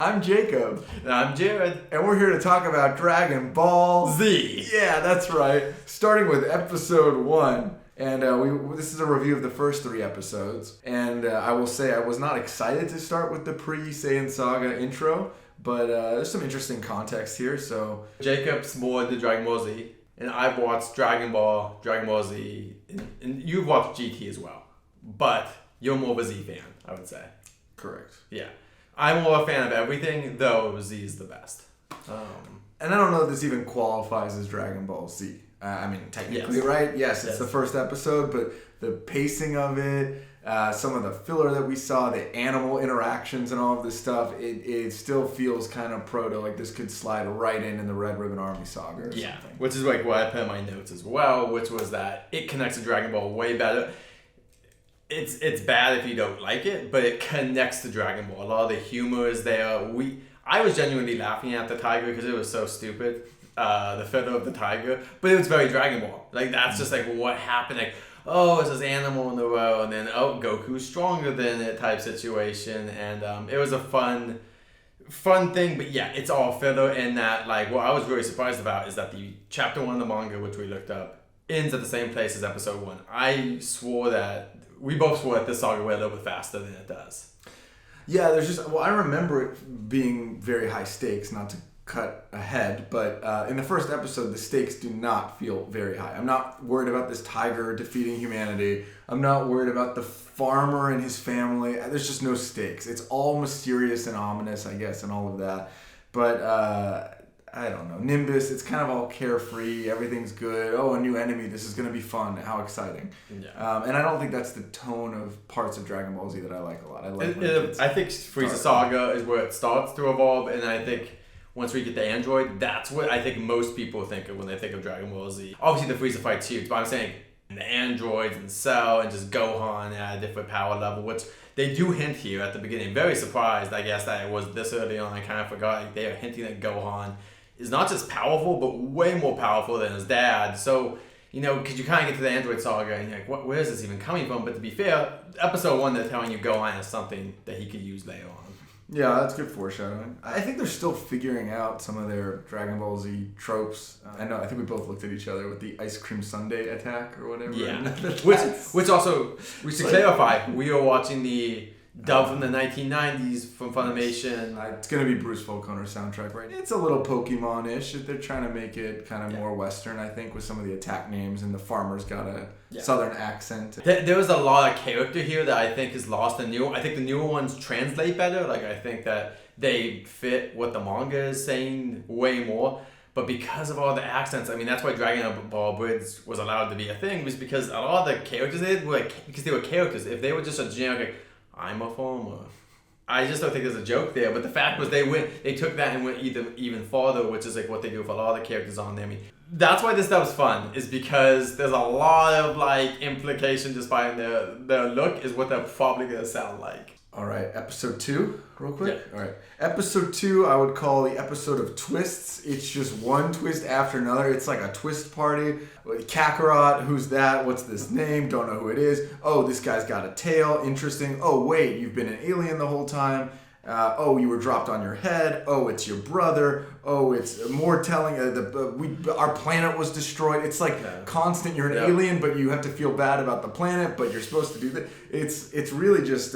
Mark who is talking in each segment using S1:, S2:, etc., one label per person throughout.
S1: I'm Jacob.
S2: And I'm Jared.
S1: And we're here to talk about Dragon Ball
S2: Z.
S1: Yeah, that's right. Starting with episode 1. And this is a review of the first 3 episodes. And I will say I was not excited to start with the pre-Saiyan Saga intro, but there's some interesting context here, so...
S2: Jacob's more into Dragon Ball Z, and I've watched Dragon Ball Z, and you've watched GT as well. But you're more of a Z fan, I would say.
S1: Correct.
S2: Yeah. I'm more a fan of everything, though Z is the best.
S1: And I don't know if this even qualifies as Dragon Ball Z. I mean, technically,
S2: yes.
S1: right? Yes, it's the first episode, but the pacing of it, some of the filler that we saw, the animal interactions and all of this stuff, it still feels kind of proto, like this could slide right in the Red Ribbon Army saga or something.
S2: Which is like what I put in my notes as well, which was that it connects to Dragon Ball way better. It's bad if you don't like it, but it connects to Dragon Ball. A lot of the humor is there. I was genuinely laughing at the tiger because it was so stupid, the filler of the tiger, but it was very Dragon Ball. Like, that's just like what happened. Like, oh, it's this animal in the row, and then, oh, Goku's stronger than it type situation, and it was a fun thing, but yeah, it's all filler in that, like, what I was really surprised about is that the chapter 1 of the manga, which we looked up, ends at the same place as episode 1. We both swore that this saga went a little bit faster than it does.
S1: Yeah, I remember it being very high stakes, not to cut ahead, but in the first episode, the stakes do not feel very high. I'm not worried about this tiger defeating humanity. I'm not worried about the farmer and his family. There's just no stakes. It's all mysterious and ominous, I guess, and all of that. But I don't know. Nimbus, it's kind of all carefree. Everything's good. Oh, a new enemy. This is going to be fun. How exciting.
S2: Yeah.
S1: And I don't think that's the tone of parts of Dragon Ball Z that I like a lot.
S2: I think Frieza Saga is where it starts to evolve, and I think once we get to Android, that's what I think most people think of when they think of Dragon Ball Z. Obviously, the Frieza fight's huge, but I'm saying the androids and Cell and just Gohan at a different power level, which they do hint here at the beginning. Very surprised, I guess, that it was this early on. I kind of forgot. Like, they are hinting that Gohan is not just powerful, but way more powerful than his dad. So, because you kind of get to the Android saga and you're like, where is this even coming from? But to be fair, episode 1, they're telling you Gohan has something that he could use later on.
S1: Yeah, that's good foreshadowing. I think they're still figuring out some of their Dragon Ball Z tropes. I think we both looked at each other with the ice cream sundae attack or whatever.
S2: Yeah, which also, we should clarify, we are watching the dub from the 1990s from Funimation.
S1: It's going to be Bruce Falconer's soundtrack, right? It's a little Pokemon-ish. They're trying to make it kind of more Western, I think, with some of the attack names, and the farmer's got a Southern accent.
S2: There was a lot of character here that I think is lost in new. I think the newer ones translate better. Like, I think that they fit what the manga is saying way more. But because of all the accents, I mean, that's why Dragon Ball Bridge was allowed to be a thing, was because a lot of the characters because they were characters. If they were just a generic, I'm a farmer, I just don't think there's a joke there. But the fact was they took that and went even farther, which is like what they do with a lot of the characters on there. I mean, that's why this stuff's fun, is because there's a lot of like implication just by their look is what they're probably gonna sound like.
S1: All right, episode 2, real quick.
S2: Yeah.
S1: All right, episode 2, I would call the episode of twists. It's just one twist after another. It's like a twist party. Kakarot, who's that? What's this name? Don't know who it is. Oh, this guy's got a tail. Interesting. Oh, wait, you've been an alien the whole time. Oh, you were dropped on your head. Oh, it's your brother. Oh, it's more telling. Our planet was destroyed. It's like constant. You're an alien, but you have to feel bad about the planet. But you're supposed to do that. It's really just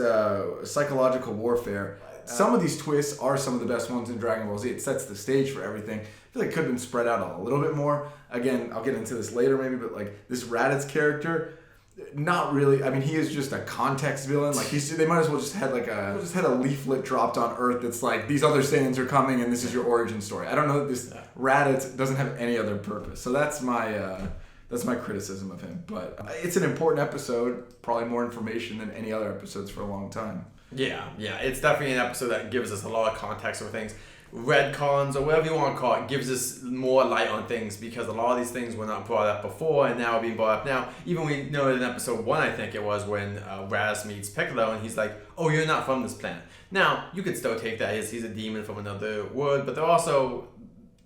S1: psychological warfare. Some of these twists are some of the best ones in Dragon Ball Z. It sets the stage for everything. I feel like it could have been spread out a little bit more. Again, I'll get into this later maybe, but like this Raditz character. Not really. I mean, he is just a context villain. Like they might as well just had a leaflet dropped on Earth that's like, these other Saiyans are coming and this is your origin story. I don't know that this Raditz doesn't have any other purpose. So that's my criticism of him. But it's an important episode. Probably more information than any other episodes for a long time.
S2: Yeah. It's definitely an episode that gives us a lot of context for things. Redcons or whatever you want to call it gives us more light on things, because a lot of these things were not brought up before and now are being brought up now. Even we know in episode 1, I think it was, when Raditz meets Piccolo and he's like, oh, you're not from this planet. Now, you could still take that as he's a demon from another world, but they're also,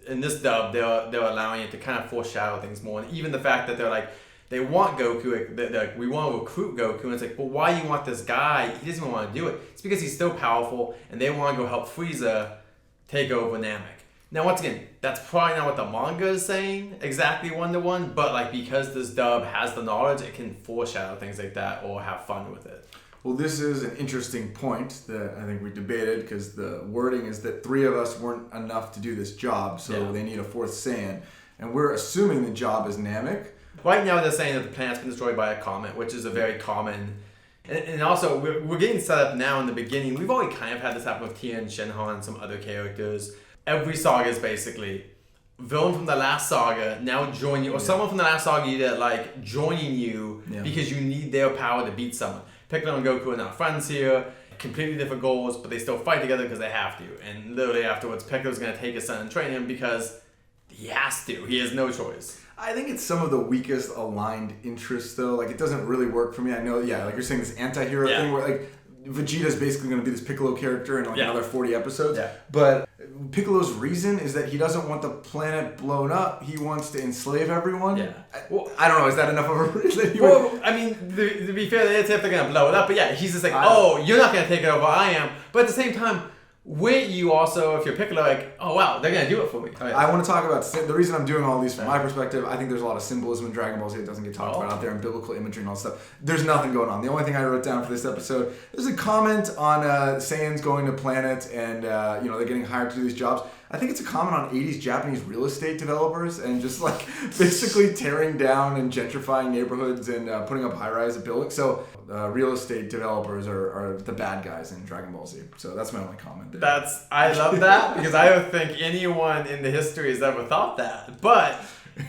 S2: in this dub, they're allowing it to kind of foreshadow things more. And even the fact that they're like, they want Goku. They're like, we want to recruit Goku. And it's like, well, why do you want this guy? He doesn't even want to do it. It's because he's still powerful, and they want to go help Frieza take over Namek. Now, once again, that's probably not what the manga is saying exactly 1-to-1, but like because this dub has the knowledge, it can foreshadow things like that or have fun with it.
S1: Well, this is an interesting point that I think we debated because the wording is that 3 of us weren't enough to do this job, so they need a 4th Saiyan. And we're assuming the job is Namek.
S2: Right now, they're saying that the planet's been destroyed by a comet, which is a very common... And also, we're getting set up now in the beginning. We've already kind of had this happen with Tia and Shinhan and some other characters. Every saga is basically villain from the last saga now join you, or someone from the last saga you did like joining you because you need their power to beat someone. Piccolo and Goku are now friends here, completely different goals, but they still fight together because they have to. And literally afterwards, Piccolo's going to take his son and train him because he has to. He has no choice.
S1: I think it's some of the weakest aligned interests, though. Like, it doesn't really work for me. I know, like you're saying, this anti-hero thing where, like, Vegeta's basically going to be this Piccolo character in, like, another 40 episodes. Yeah. But Piccolo's reason is that he doesn't want the planet blown up. He wants to enslave everyone. Yeah. Well, I don't know. Is that enough of a reason?
S2: Well, I mean, to be fair, it's if they're going to blow it up. But yeah, he's just like, you're not going to take it over. I am. But at the same time, wait, you also, if you're Piccolo, like, oh wow, they're gonna do it for me.
S1: Right. I want to talk about the reason I'm doing all these from my perspective. I think there's a lot of symbolism in Dragon Ball Z that doesn't get talked about out there, and biblical imagery and all that stuff. There's nothing going on. The only thing I wrote down for this episode, there's a comment on Saiyans going to planets and they're getting hired to do these jobs. I think it's a comment on 80s Japanese real estate developers and just like basically tearing down and gentrifying neighborhoods and putting up high-rise buildings. So real estate developers are the bad guys in Dragon Ball Z. So that's my only comment there.
S2: I love that because I don't think anyone in the history has ever thought that. But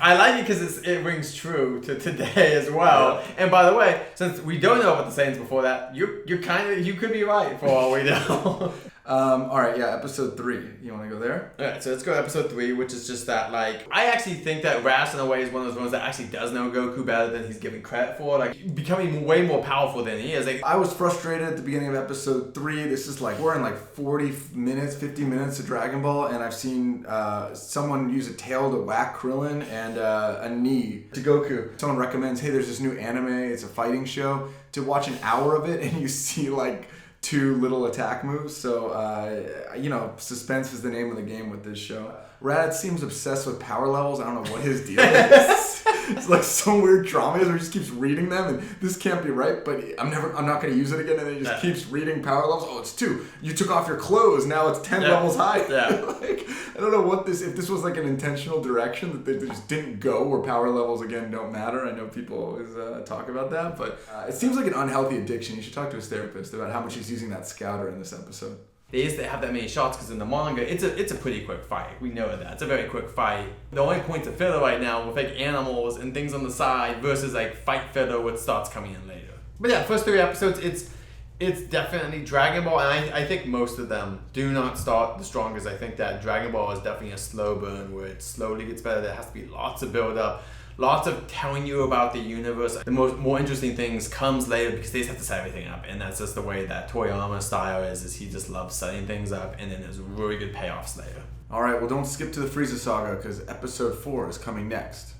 S2: I like it because it rings true to today as well. Yeah. And by the way, since we don't know about the Saiyans before that, you could be right for all we know.
S1: All right, episode 3. You want to go there?
S2: Alright, so let's go to episode 3, which is just that, like, I actually think that Raditz in a way is one of those ones that actually does know Goku better than he's given credit for, like, becoming way more powerful than he is. Like,
S1: I was frustrated at the beginning of episode 3. This is like, we're in like 40 minutes, 50 minutes of Dragon Ball, and I've seen someone use a tail to whack Krillin and a knee to Goku. Someone recommends, hey, there's this new anime, it's a fighting show, to watch an hour of it, and you see, like, 2 little attack moves. So, suspense is the name of the game with this show. Raditz seems obsessed with power levels. I don't know what his deal is. It's like some weird drama where he just keeps reading them, and this can't be right, but I'm not going to use it again, and then he just keeps reading power levels. Oh, it's 2. You took off your clothes. Now it's 10 levels high. Yeah. Like, I don't know if this was like an intentional direction that they just didn't go, where power levels, again, don't matter. I know people always talk about that, but it seems like an unhealthy addiction. You should talk to his therapist about how much he's using that scouter in this episode.
S2: They used to have that many shots because in the manga, it's a pretty quick fight. We know that. It's a very quick fight. The only points of filler right now with like animals and things on the side versus like fight filler which starts coming in later. But yeah, first 3 episodes, it's definitely Dragon Ball, and I think most of them do not start the strongest. I think that Dragon Ball is definitely a slow burn where it slowly gets better. There has to be lots of build up. Lots of telling you about the universe. The more interesting things comes later because they just have to set everything up. And that's just the way that Toriyama's style is he just loves setting things up and then there's really good payoffs later.
S1: All right, well, don't skip to the Frieza saga because episode 4 is coming next.